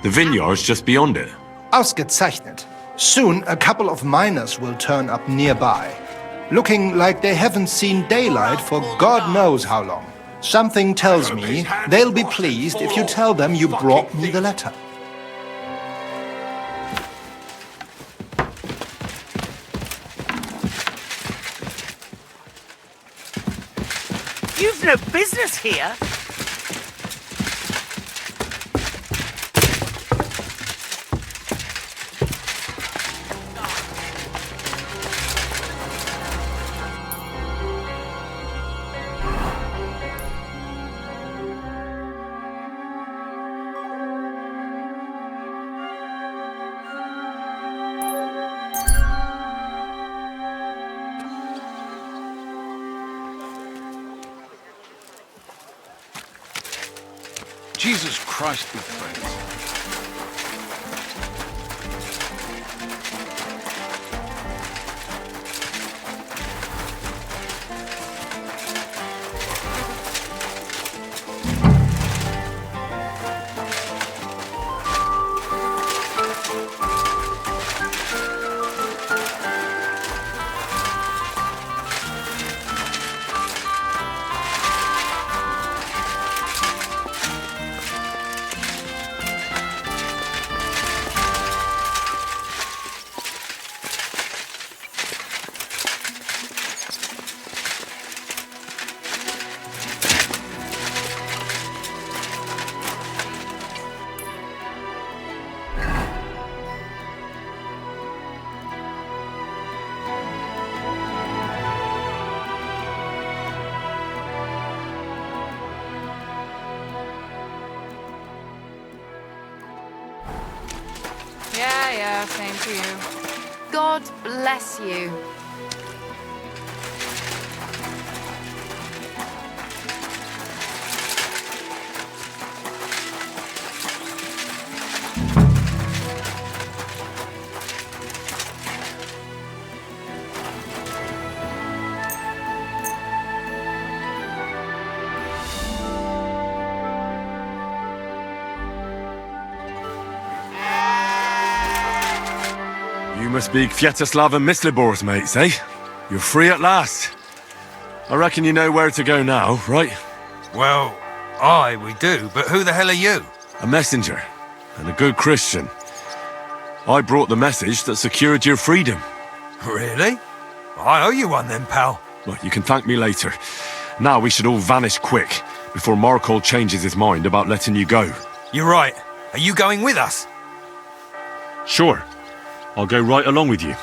The vineyard's just beyond it. Ausgezeichnet. Soon a couple of miners will turn up nearby, looking like they haven't seen daylight for God knows how long. Something tells me they'll be pleased if you tell them you brought me the letter. You've no business here. Jesus Christ be praised. Yeah, same to you. God bless you. You must be Kwiatoslav and Myslibors, mates, eh? You're free at last. I reckon you know where to go now, right? Well, aye, we do, but who the hell are you? A messenger, and a good Christian. I brought the message that secured your freedom. Really? I owe you one then, pal. Well, you can thank me later. Now we should all vanish quick, before Markol changes his mind about letting you go. You're right. Are you going with us? Sure. I'll go right along with you.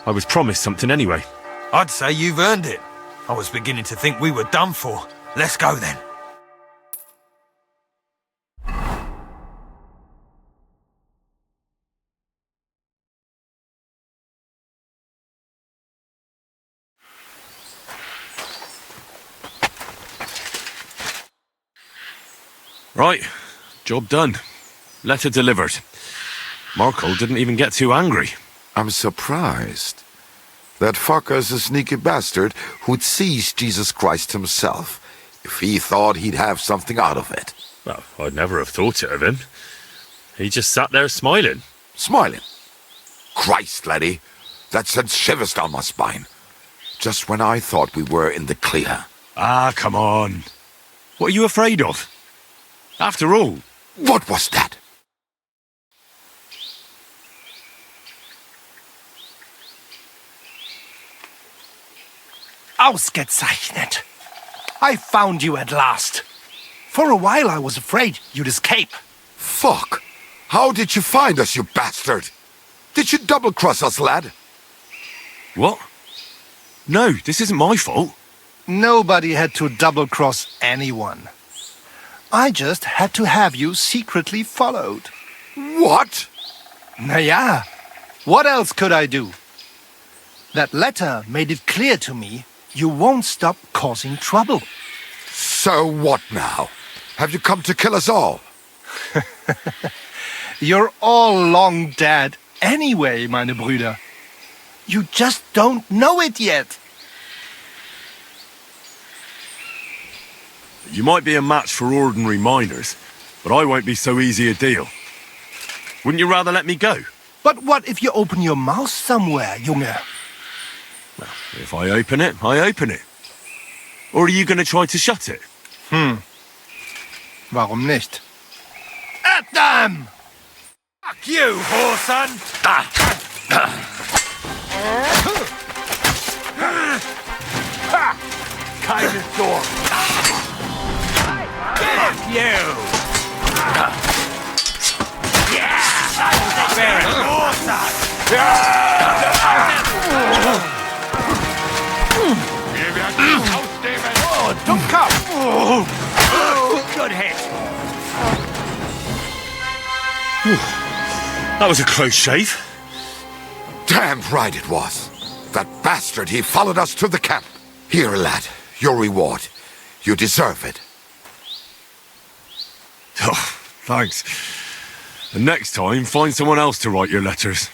I was promised something anyway. I'd say you've earned it. I was beginning to think we were done for. Let's go then. Right. Job done. Letter delivered. Markol didn't even get too angry. I'm surprised. That fucker's a sneaky bastard who'd seize Jesus Christ himself if he thought he'd have something out of it. Well, I'd never have thought it of him. He just sat there smiling. Smiling? Christ, laddie, that sent shivers down my spine. Just when I thought we were in the clear. Ah, come on. What are you afraid of? After all... What was that? Ausgezeichnet. I found you at last. For a while I was afraid you'd escape. Fuck! How did you find us, you bastard? Did you double-cross us, lad? What? No, this isn't my fault. Nobody had to double-cross anyone. I just had to have you secretly followed. What? Na ja, What else could I do? That letter made it clear to me you won't stop causing trouble. So what now? Have you come to kill us all? You're all long dead anyway, meine Brüder. You just don't know it yet. You might be a match for ordinary miners, but I won't be so easy a deal. Wouldn't you rather let me go? But what if you open your mouth somewhere, Junge? Well, if I open it, I open it. Or are you going to try to shut it? Warum nicht? At them! Fuck you, whoreson! Kind of door. Fuck you! Don't come! Good hit! That was a close shave. Damn right it was. That bastard, he followed us to the camp. Here, lad, your reward. You deserve it. Oh, thanks. And next time, find someone else to write your letters.